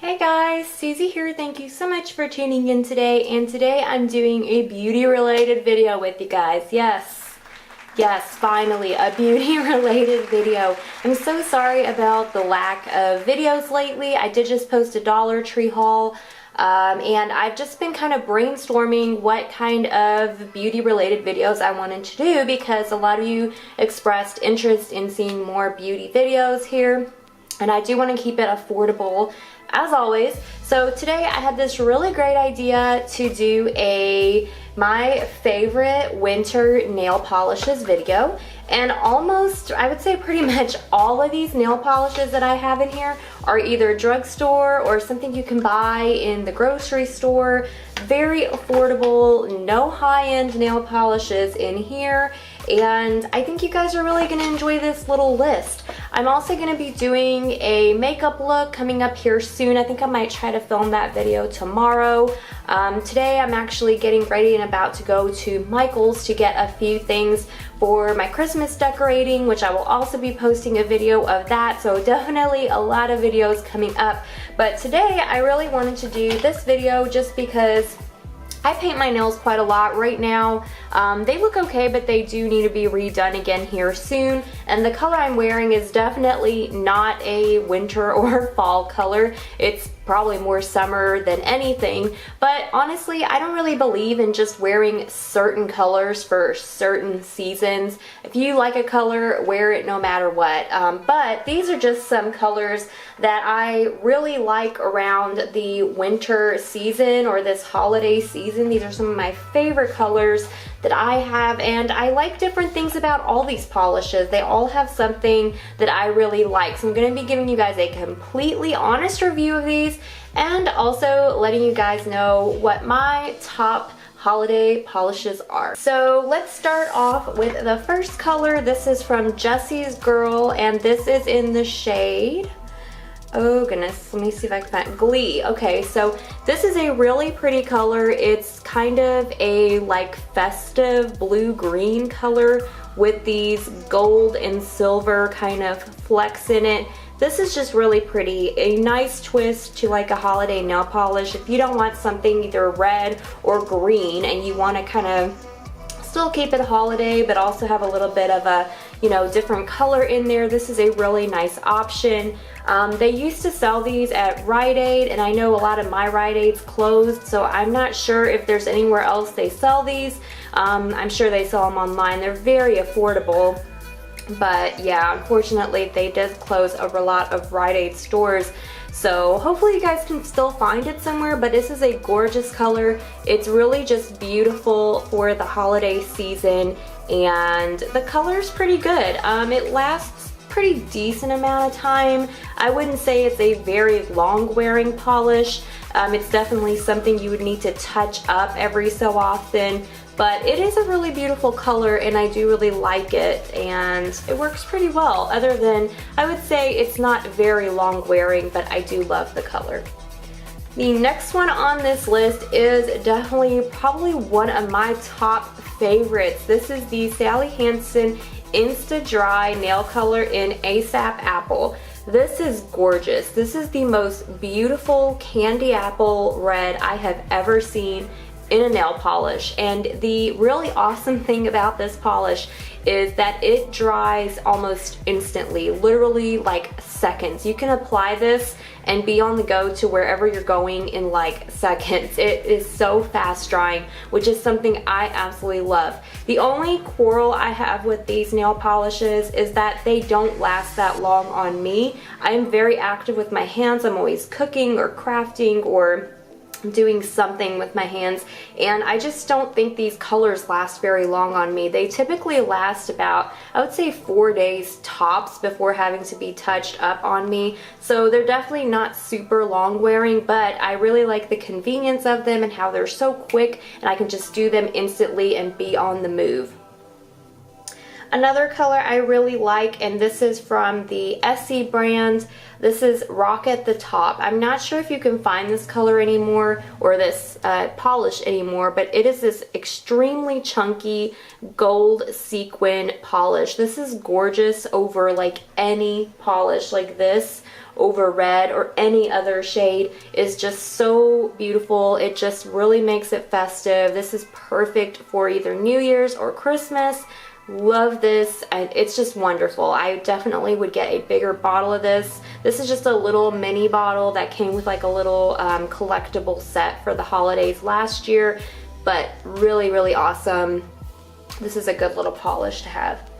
Hey guys, Susie here. Thank you so much for tuning in today. And today I'm doing a beauty related video with you guys. Yes, finally a beauty related video. I'm so sorry about the lack of videos lately. I did just post a Dollar Tree haul. And I've just been kind of brainstorming what kind of beauty related videos I wanted to do because a lot of you expressed interest in seeing more beauty videos here. And I do want to keep it affordable as always. So today I had this really great idea to do my favorite winter nail polishes video. And almost, I would say pretty much all of these nail polishes that I have in here are either drugstore or something you can buy in the grocery store. Very affordable, no high-end nail polishes in here. And I think you guys are really going to enjoy this little list. I'm also going to be doing a makeup look coming up here soon. I think I might try to film that video tomorrow. Today I'm actually getting ready and about to go to Michael's to get a few things for my Christmas decorating, which I will also be posting a video of that. So definitely a lot of videos coming up. But today I really wanted to do this video just because I paint my nails quite a lot right now. They look okay, but they do need to be redone again here soon. And the color I'm wearing is definitely not a winter or fall color. It's probably more summer than anything. But honestly, I don't really believe in just wearing certain colors for certain seasons. If you like a color, wear it no matter what. But these are just some colors that I really like around the winter season or this holiday season. These are some of my favorite colors that I have, and I like different things about all these polishes. They all have something that I really like. So I'm going to be giving you guys a completely honest review of these and also letting you guys know what my top holiday polishes are. So let's start off with the first color. This is from Jessie's Girl, and this is in the shade, oh goodness, let me see if I can find Glee. Okay, so this is a really pretty color. It's kind of a like festive blue-green color with these gold and silver kind of flecks in it. This is just really pretty. A nice twist to like a holiday nail polish. If you don't want something either red or green and you want to kind of still keep it holiday but also have a little bit of a, you know, different color in there, this is a really nice option. They used to sell these at Rite Aid, and I know a lot of my Rite Aids closed, so I'm not sure if there's anywhere else they sell these. I'm sure they sell them online. They're very affordable, but yeah, unfortunately they did close a lot of Rite Aid stores. So hopefully you guys can still find it somewhere, but this is a gorgeous color. It's really just beautiful for the holiday season, and the color's pretty good. It lasts pretty decent amount of time. I wouldn't say it's a very long wearing polish. It's definitely something you would need to touch up every so often, but it is a really beautiful color and I do really like it, and it works pretty well. Other than, I would say it's not very long wearing, but I do love the color. The next one on this list is definitely probably one of my top favorites. This is the Sally Hansen Insta Dry Nail Color in ASAP Apple. This is gorgeous. This is the most beautiful candy apple red I have ever seen in a nail polish, and the really awesome thing about this polish is that it dries almost instantly, literally like seconds. You can apply this and be on the go to wherever you're going in like seconds. It is so fast drying, which is something I absolutely love. The only quarrel I have with these nail polishes is that they don't last that long on me. I am very active with my hands. I'm always cooking or crafting or doing something with my hands, and I just don't think these colors last very long on me. They typically last about, I would say, 4 days tops before having to be touched up on me. So they're definitely not super long wearing, but I really like the convenience of them and how they're so quick and I can just do them instantly and be on the move. Another color I really like, and this is from the Essie brand. This is Rock at the Top. I'm not sure if you can find this color anymore or this polish anymore, but it is this extremely chunky gold sequin polish. This is gorgeous over like any polish like this over red or any other shade. Is just so beautiful. It just really makes it festive. This is perfect for either New Year's or Christmas. Love this, and it's just wonderful. I definitely would get a bigger bottle of this. This is just a little mini bottle that came with like a little collectible set for the holidays last year, but really, really awesome. This is a good little polish to have.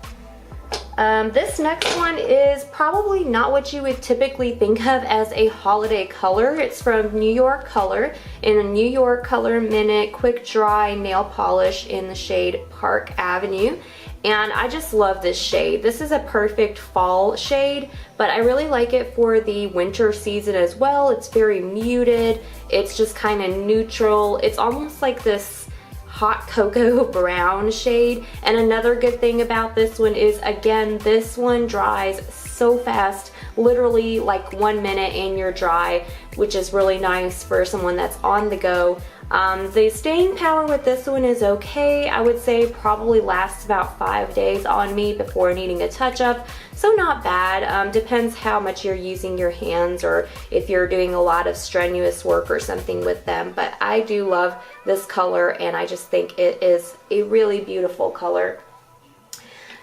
This next one is probably not what you would typically think of as a holiday color. It's from New York Color in a New York Color Minute Quick Dry Nail Polish in the shade Park Avenue. And I just love this shade. This is a perfect fall shade, but I really like it for the winter season as well. It's very muted. It's just kind of neutral. It's almost like this hot cocoa brown shade. And another good thing about this one is, again, this one dries so fast, literally like 1 minute and you're dry, which is really nice for someone that's on the go. The staying power with this one is okay. I would say probably lasts about 5 days on me before needing a touch-up, so not bad. Depends how much you're using your hands or if you're doing a lot of strenuous work or something with them, but I do love this color and I just think it is a really beautiful color.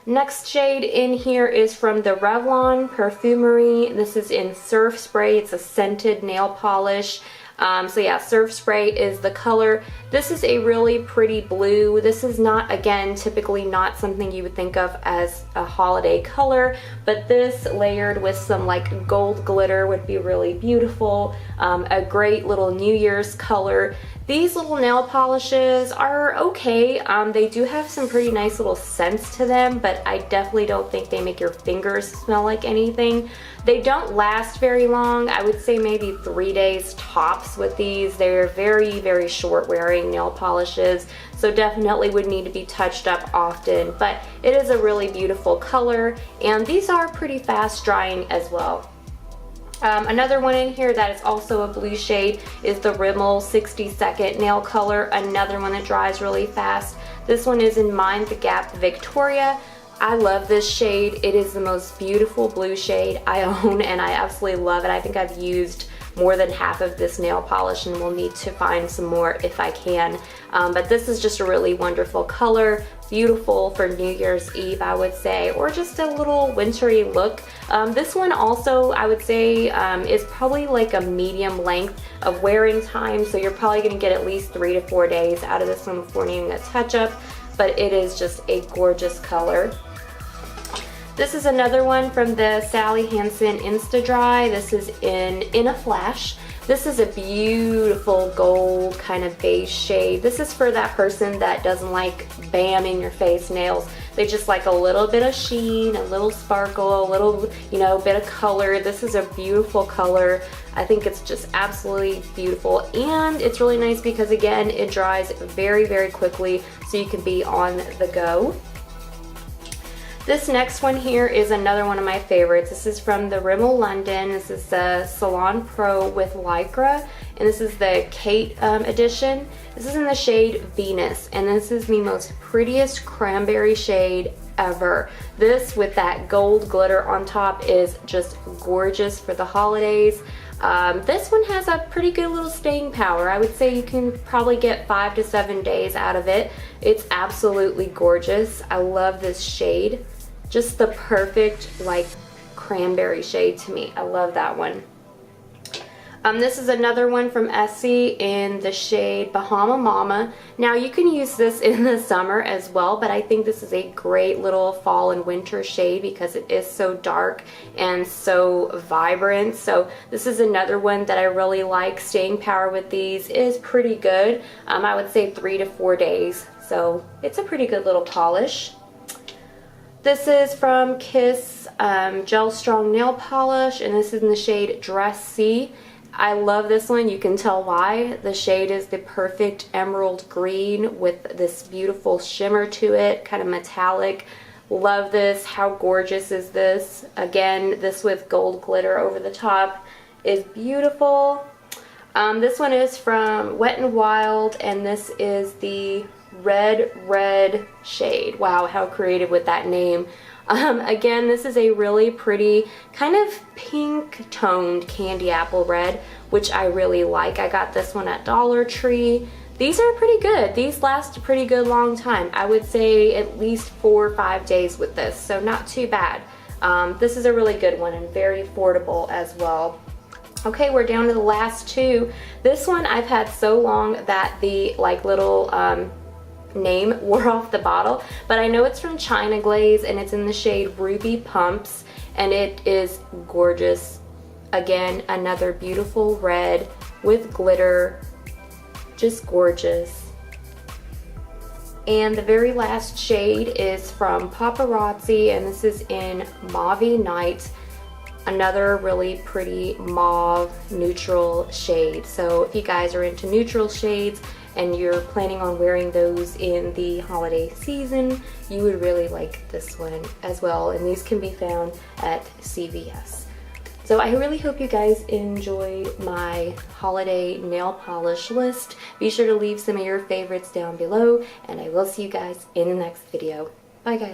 Next shade in here is from the Revlon Perfumery. This is in Surf Spray. It's a scented nail polish. So yeah, Surf Spray is the color. This is a really pretty blue. This is not, again, typically not something you would think of as a holiday color, but this layered with some like gold glitter would be really beautiful. A great little New Year's color. These little nail polishes are okay. They do have some pretty nice little scents to them, but I definitely don't think they make your fingers smell like anything. They don't last very long. I would say maybe 3 days tops with these. They're very, very short wearing nail polishes, so definitely would need to be touched up often, but it is a really beautiful color, and these are pretty fast drying as well. Another one in here that is also a blue shade is the Rimmel 60-second nail color, another one that dries really fast. This one is in Mind the Gap Victoria. I love this shade. It is the most beautiful blue shade I own, and I absolutely love it. I think I've used more than half of this nail polish and will need to find some more if I can. But this is just a really wonderful color. Beautiful for New Year's Eve, I would say, or just a little wintry look. This one also, I would say, is probably like a medium length of wearing time, so you're probably gonna get at least 3 to 4 days out of this one before needing a touch-up, but it is just a gorgeous color. This is another one from the Sally Hansen Insta Dry. This is in a Flash. This is a beautiful gold kind of beige shade. This is for that person that doesn't like bam in your face nails. They just like a little bit of sheen, a little sparkle, a little, you know, bit of color. This is a beautiful color. I think it's just absolutely beautiful, and it's really nice because, again, it dries very, very quickly, so you can be on the go. This next one here is another one of my favorites. This is from the Rimmel London. This is the Salon Pro with Lycra, and this is the Kate edition. This is in the shade Venus, and this is the most prettiest cranberry shade ever. This with that gold glitter on top is just gorgeous for the holidays. This one has a pretty good little staying power. I would say you can probably get 5 to 7 days out of it. It's absolutely gorgeous. I love this shade. Just the perfect like cranberry shade to me. I love that one. This is another one from Essie in the shade Bahama Mama. Now you can use this in the summer as well, but I think this is a great little fall and winter shade because it is so dark and so vibrant. So this is another one that I really like. Staying power with these is pretty good. I would say 3 to 4 days. So it's a pretty good little polish. This is from Kiss Gel Strong Nail Polish, and this is in the shade Dress C. I love this one. You can tell why. The shade is the perfect emerald green with this beautiful shimmer to it, kind of metallic. Love this. How gorgeous is this? Again, this with gold glitter over the top is beautiful. This one is from Wet n Wild, and this is the red shade. Wow, how creative with that name. Again, this is a really pretty kind of pink toned candy apple red, which I really like. I got this one at Dollar Tree. These are pretty good. These last a pretty good long time. I would say at least 4 or 5 days with this, so not too bad. This is a really good one and very affordable as well. Okay, we're down to the last two. This one I've had so long that the like little name wore off the bottle, but I know it's from China Glaze and it's in the shade Ruby Pumps, and it is gorgeous. Again, another beautiful red with glitter, just gorgeous. And the very last shade is from Paparazzi, and this is in Mauve Night. Another really pretty mauve neutral shade. So if you guys are into neutral shades and you're planning on wearing those in the holiday season, you would really like this one as well. And these can be found at CVS. So I really hope you guys enjoyed my holiday nail polish list. Be sure to leave some of your favorites down below, and I will see you guys in the next video. Bye guys.